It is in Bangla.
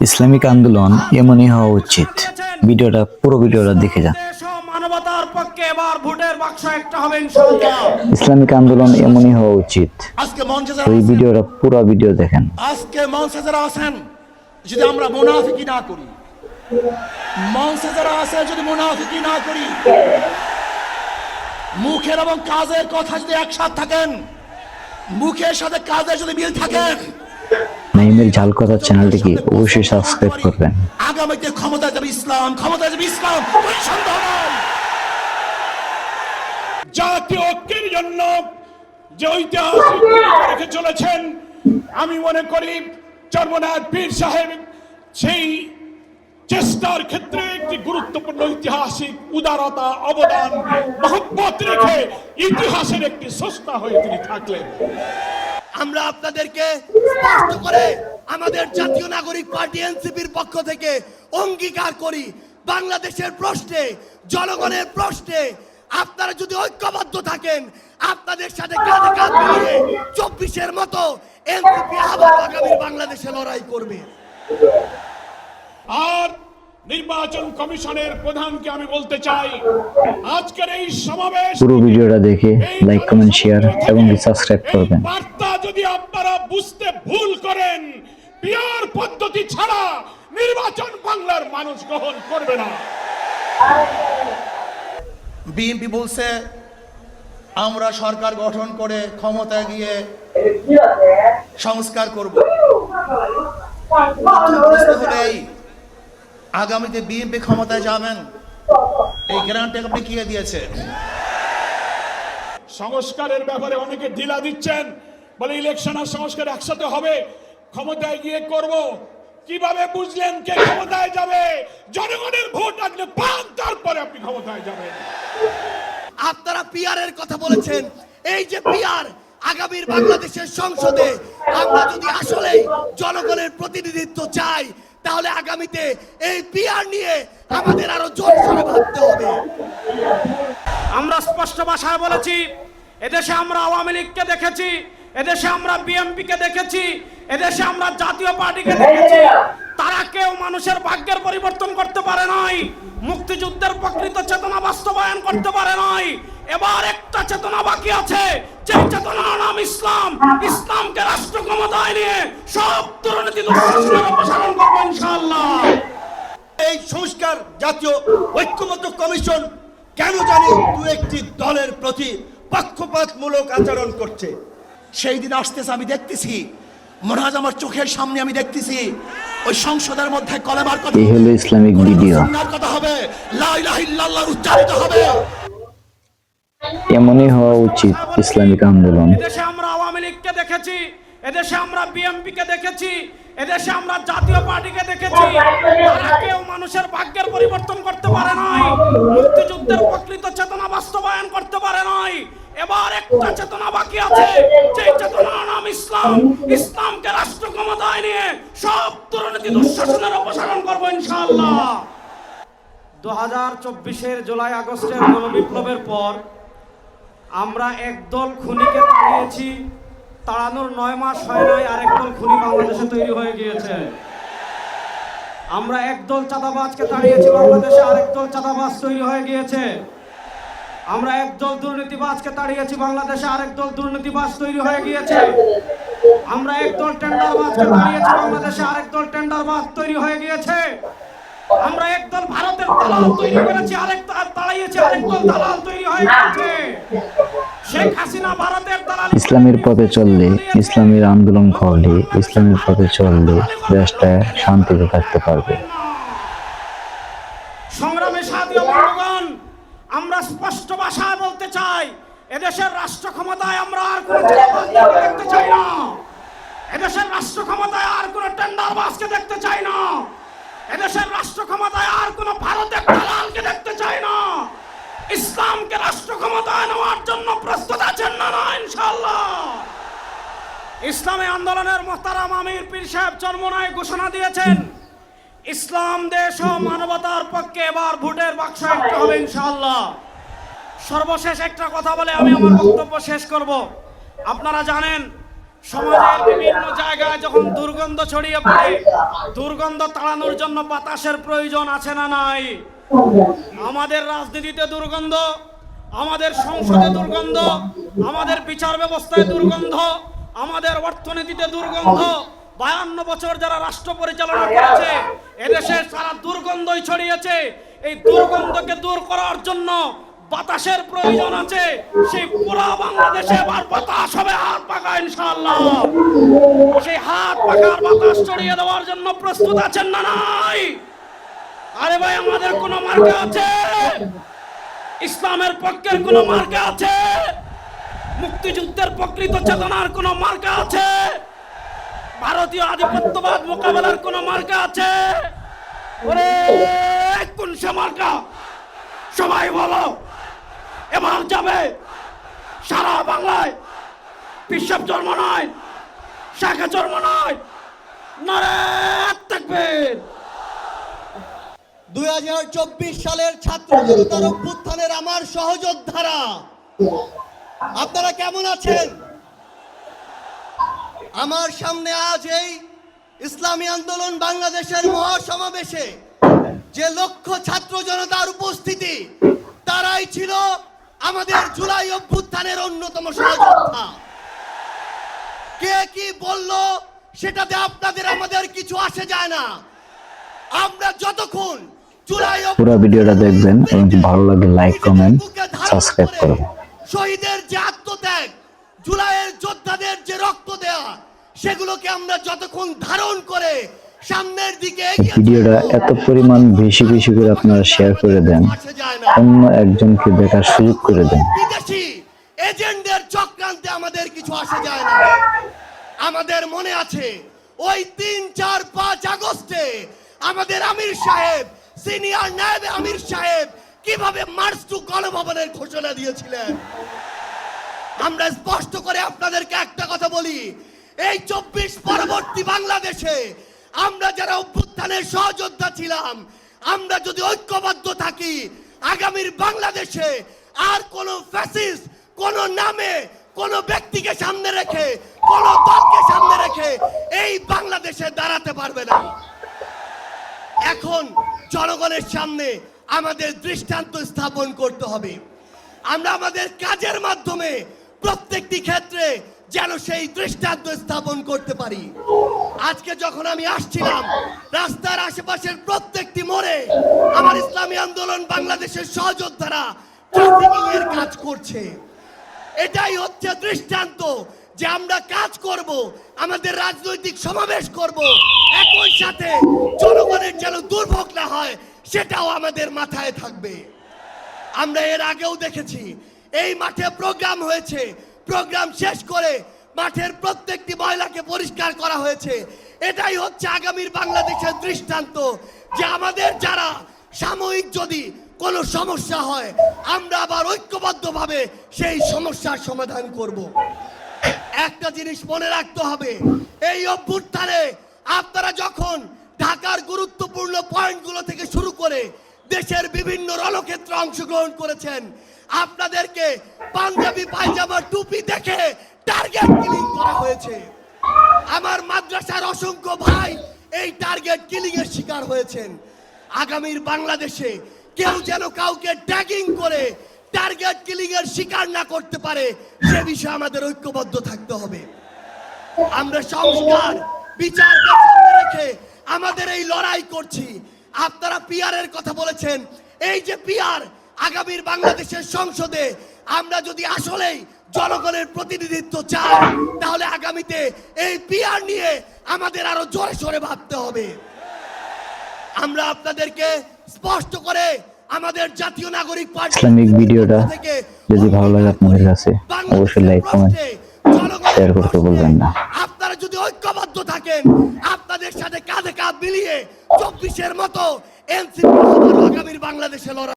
ইসলামিক আন্দোলন এমনই হওয়া উচিত। পুরো ভিডিওটা দেখে যান। মানবতার পক্ষে এবার ভোটের বাক্স একটা হবে ইনশাআল্লাহ। ইসলামিক আন্দোলন এমনই হওয়া উচিত। আজকে মঞ্চে এই ভিডিওটা পুরো ভিডিও দেখেন। আজকে মঞ্চে যারা আছেন যদি আমরা মুনাফিকি না করি, মঞ্চে যারা আছে যদি মুনাফিকি না করি, মুখের এবং কাজের কথা যদি একসাথে থাকেন, মুখের সাথে কাজের যদি মিল থাকেন, নাইমের ঝাল কথা চ্যানেলটিকে অবশ্যই সাবস্ক্রাইব করবেন। আগামীতে ক্ষমতা যাবে ইসলাম, ক্ষমতা যাবে ইসলাম, কোনো সন্দেহ নাই। জাতীয় ঐক্যের জন্য যে ঐতিহাসিক ভূমিকা রেখে চলেছেন, আমি মনে করি চরমনার পীর সাহেব সেই চেষ্টার ক্ষেত্রে একটি গুরুত্বপূর্ণ ঐতিহাসিক উদারতা, অবদান, মহব্বত রেখে ইতিহাসের একটি স্রষ্টা হয়ে তিনি থাকলেন। আমরা আপনাদেরকে স্পষ্ট করে আমাদের জাতীয় নাগরিক পার্টি এনসিপির পক্ষ থেকে অঙ্গীকার করি, বাংলাদেশের প্রশ্নে, জনগণের প্রশ্নে আপনারা যদি ঐক্যবদ্ধ থাকেন, আপনাদের সাথে কাঁধে কাঁধ মিলিয়ে 24-এর মতো এনসিপি আবার আগামী বাংলাদেশে লড়াই করবে। আর নির্বাচন কমিশনের প্রধানকে আমি বলতে চাই, আজকের এই সমাবেশ পুরো ভিডিওটা দেখে লাইক, কমেন্ট, শেয়ার এবং সাবস্ক্রাইব করবেন। বার্তা যদি আপনারা বুঝতে ভুল করেন, পিয়ার পদ্ধতি ছাড়া নির্বাচন বাংলার মানুষ গ্রহণ করবে না। বিএনপি বলছে আমরা সরকার গঠন করে ক্ষমতায় গিয়ে সংস্কার করব। আগামীতে বিএনপি ক্ষমতায় যাবেন, এই গ্যারান্টি আপনি কে দিয়েছে? সংস্কারের ব্যাপারে অনেকে ঢিলা দিচ্ছেন, বলে ইলেকশন আর সংস্কার একসাথে হবে, ক্ষমতায় গিয়ে করব। কিভাবে বুঝলেন কে ক্ষমতায় যাবে? জনগণের ভোট আসলে পান, তারপরে আপনি ক্ষমতায় যাবেন। আপনারা পিআর এর কথা বলেছেন, এই যে পিআর আগামীর বাংলাদেশের সংসদে আমরা যদি আসলে জনগণের প্রতিনিধিত্ব চাই, তাহলে আগামীতে এই পিআর নিয়ে আমাদের আরো জোরসোরে ভাবতে হবে। আমরা স্পষ্ট ভাষায় বলেছি, এদেশে আমরা আওয়ামী লীগকে দেখেছি, এদেশে আমরা বিএনপিকে দেখেছি, এদেশে আমরা জাতীয় পার্টিকে দেখেছি, তারা কেউ মানুষের ভাগ্যের পরিবর্তন করতে পারে নাই, মুক্তিযুদ্ধের প্রকৃত চেতনা বাস্তবায়ন করতে পারে নাই। এবার একটা চেতনা বাকি আছে, যে চেতনার নাম ইসলাম। ইসলামকে রাষ্ট্র ক্ষমতায় নিয়ে সব দুর্নীতি দুঃশাসনের অপসারণ করব ইনশাআল্লাহ। এই সংস্কার জাতীয় ঐক্যমত্য কমিশন কেন জানি দু একটি দলের প্রতি পক্ষপাতমূলক আচরণ করছে। সেই দিন আসতেছে, আমি দেখতেছি, মনে হয় আমার চোখের সামনে আমি দেখতেছি ওই সংসদের মধ্যে কলেমার কথা, এই হলো ইসলামিক ভিডিও, কথা হবে, লা ইলাহা ইল্লাল্লাহ উচ্চারিত হবে। এমনই হওয়া উচিত ইসলামিক আন্দোলন। এদেশে আমরা আওয়ামী লীগকে দেখেছি, এদেশে আমরা বিএনপিকে দেখেছি, এদেশে আমরা জাতীয় পার্টিকে দেখেছি, তারা কেউ মানুষের ভাগ্যের পরিবর্তন করতে পারে নাই, মুক্তিযুদ্ধের প্রকৃত চেতনা বাস্তবায়ন করতে পারে নাই। এবার একটা চেতনা বাকি আছে, যে চেতনার নাম ইসলাম। ইসলামকে রাষ্ট্র ক্ষমতায় নিয়ে সব দুর্নীতি দুঃশাসনের অপসারণ করব ইনশাআল্লাহ। 2024-এর জুলাই আগস্টের গণবিপ্লবের পর আমরা একদল খুনিকে তাড়িয়েছি, তাড়ানোর 9 মাস হয় নাই আরেকদল খুনি বাংলাদেশে তৈরি হয়ে গিয়েছে। আমরা একদল চাঁদাবাজকে তাড়িয়েছি, বাংলাদেশে আরেকদল চাঁদাবাজ তৈরি হয়ে গিয়েছে। আমরা একদল দুর্নীতিবাজকে তাড়িয়েছি, বাংলাদেশে আরেকদল দুর্নীতিবাজ তৈরি হয়ে গিয়েছে। আমরা একদল টেন্ডারবাজকে তাড়িয়েছি, বাংলাদেশে আরেকদল টেন্ডারবাজ তৈরি হয়ে গিয়েছে। আমরা একদল ভারতের দালাল তৈরি করেছি, আরেকদল তাড়িয়েছি, আরেকদল দালাল তৈরি হয়ে গেছে। শেখ হাসিনা ভারতের দালাল। ইসলামের পথে চললে, ইসলামের আন্দোলন করলে, ইসলামের পথে চললে দেশটা শান্তিতে থাকতে পারবে। সংগ্রামে সাথী বন্ধুগণ, আমরা স্পষ্ট ভাষায় বলতে চাই, এদেশের রাষ্ট্র ক্ষমতায় আমরা আর কোনো চাঁদাবাজকে দেখতে চাই না, এদেশের রাষ্ট্র ক্ষমতায় আর কোনো টেন্ডারবাজকে দেখতে চাই না, এদেশের রাষ্ট্র ক্ষমতায় আর কোনো ভারতের দালালকে দেখতে চাই না। ইসলামকে রাষ্ট্র ক্ষমতায় নেওয়ার জন্য প্রস্তুত আছেন না ইনশাআল্লাহ? ইসলামী আন্দোলনের মোহতারাম আমির পীর সাহেব চরমনায় ঘোষণা দিয়েছেন, ইসলাম দেশ ও মানবতার পক্ষে এবার ভোটের বাক্স একটা হবে ইনশাআল্লাহ। সর্বশেষ একটা কথা বলে আমি আমার বক্তব্য শেষ করব। আপনারা জানেন সমাজের বিভিন্ন জায়গায় যখন দুর্গন্ধ ছড়িয়ে পড়ে, দুর্গন্ধ তাড়ানোর জন্য বাতাসের প্রয়োজন আছে না নাই? আমাদের রাজনীতিতে দুর্গন্ধ, আমাদের সংসদে দুর্গন্ধ, আমাদের বিচার ব্যবস্থায় দুর্গন্ধ, আমাদের অর্থনীতিতে দুর্গন্ধ। 52 বছর যারা রাষ্ট্র পরিচালনা করেছে, এদেশের সারা দুর্গন্ধই ছড়িয়েছে। এই দুর্গন্ধকে দূর করার জন্য বাতাসের প্রয়োজন আছে। সেই পুরো বাংলাদেশে এবার বাতাস হবে হাত পাকা ইনশাআল্লাহ। সেই হাত পাকার বাতাস ছড়িয়ে দেওয়ার জন্য প্রস্তুত আছেন না নাই? আরে ভাই, আমাদের কোন মার্কা আছে? ইসলামের পক্ষের কোন মার্কা আছে? মুক্তিযুদ্ধের প্রকৃত চেতনার কোন মার্কা আছে? ভারতীয় আধিপত্যবাদ মোকাবেলার কোন মার্কা আছে? ওরে কোন সে মার্কা? সবাই বলো। এবার যাবে সারা বাংলায়। পিসাব জন্ম নয়, শাখা জন্ম নয়, নারে তাকবীর। 2024 সালের ছাত্র জনতার অভ্যুত্থানের আমার সহযোদ্ধারা, আপনারা কেমন আছেন? আমার সামনে আজ এই ইসলামী আন্দোলন বাংলাদেশের মহাসমাবেশে যে লক্ষ ছাত্র জনতার উপস্থিতি, তারাই ছিল আমাদের জুলাই অভ্যুত্থানের অন্যতম সহযোদ্ধা। কে কি বলল সেটাতে আপনাদের আমাদের কিছু আসে যায় না। আমরা যতক্ষণ জুলাই পুরো ভিডিওটা দেখবেন এবং ভালো লাগলে লাইক, কমেন্ট, সাবস্ক্রাইব করুন। শহীদের যে আত্মত্যাগ, জুলাইয়ের যোদ্ধাদের যে রক্ত দেওয়া, সেগুলোকে আমরা যতক্ষণ ধারণ করে সামনের দিকে এগিয়ে ভিডিওটা এত পরিমাণ বেশি বেশি করে আপনারা শেয়ার করে দেন, অন্য একজনকে দেখার সুযোগ করে দেন। বিদেশি এজেন্টদের চক্রান্তে আমাদের কিছু আসে যায় না। আমাদের মনে আছে ওই 3, 4, 5 আগস্টে আমাদের আমির সাহেব, সিনিয়র নায়েব আমির সাহেব কিভাবে মার্চ টু গণভবনের ঘোষণা দিয়েছিলেন। আমরা স্পষ্ট করে আপনাদেরকে একটা কথা বলি, এই 24 পরবর্তী বাংলাদেশে আমরা যারা অভ্যুত্থানের সহযোদ্ধা ছিলাম, আমরা যদি ঐক্যবদ্ধ থাকি, আগামীর বাংলাদেশে আর কোন ফ্যাসিস্ট কোন নামে কোন ব্যক্তিকে সামনে রেখে কোন দলকে সামনে রেখে এই বাংলাদেশে দাঁড়াতে পারবে না। এখন জনগণের সামনে আমাদের দৃষ্টান্ত স্থাপন করতে হবে। আমরা আমাদের কাজের মাধ্যমে প্রত্যেকটি ক্ষেত্রে যেন সেই দৃষ্টান্ত স্থাপন করতে পারি। আজকে যখন আমি আসছিলাম, রাস্তার আশেপাশের প্রত্যেকটি মোড়ে আমার ইসলামী আন্দোলন বাংলাদেশের সহযোদ্ধারা ট্রাফিকিং এর কাজ করছে। এটাই হচ্ছে দৃষ্টান্ত যে আমরা কাজ করব, আমাদের রাজনৈতিক সমাবেশ করব, একই সাথে জনগণের যেন দুর্ভোগ না হয় সেটাও আমাদের মাথায় থাকবে। আমরা এর আগেও দেখেছি এই মাঠে প্রোগ্রাম হয়েছে, প্রোগ্রাম শেষ করে মাঠের প্রত্যেকটি ময়লাকে পরিষ্কার করা হয়েছে। এটাই হচ্ছে আগামীর বাংলাদেশের দৃষ্টান্ত যে আমাদের যারা সাময়িক যদি কোনো সমস্যা হয়, আমরা আবার ঐক্যবদ্ধভাবে সেই সমস্যার সমাধান করব। একটা জিনিস মনে রাখতে হবে, এই অভ্যুত্থানে আপনারা যখন ঢাকার গুরুত্বপূর্ণ পয়েন্টগুলো থেকে শুরু করে দেশের বিভিন্ন রণক্ষেত্রে অংশগ্রহণ করেছেন, আপনাদেরকে পাঞ্জাবি পায়জামা টুপি দেখে টার্গেট কিলিং করা হয়েছে। আমার মাদ্রাসার অসংখ্য ভাই এই টার্গেট কিলিং এর শিকার হয়েছেন। আগামীর বাংলাদেশে কেউ যেন কাউকে ট্যাগিং করে টার্গেট কিলিং এর শিকার না করতে পারে, সে বিষয়ে আমাদের ঐক্যবদ্ধ থাকতে হবে। আমরা সংস্কার বিচারকে সামনে রেখে আমাদের এই লড়াই করছি। আপনারা পিআর এর কথা বলেছেন, এই যে পিআর, আগামীর বাংলাদেশের সংসদে আমরা যদি আসলেই জনগণের প্রতিনিধিত্ব চাই, তাহলে আগামীতে এই পিআর নিয়ে আমাদের আরো জোরে সোরে ভাবতে হবে। আমরা আপনাদেরকে স্পষ্ট করে আমাদের জাতীয় নাগরিক পার্টি ইসলামিক ভিডিওটা যদি ভালো লাগে আপনাদের কাছে, অবশ্যই লাইক, কমেন্ট, শেয়ার করতে বলবেন না। আপনারা যদি ঐক্যবদ্ধ থাকেন, আপনাদের সাথে কাঁধে কাঁধ মিলিয়ে 24-এর মতো এনসিপি আগামীর বাংলাদেশে লড়াই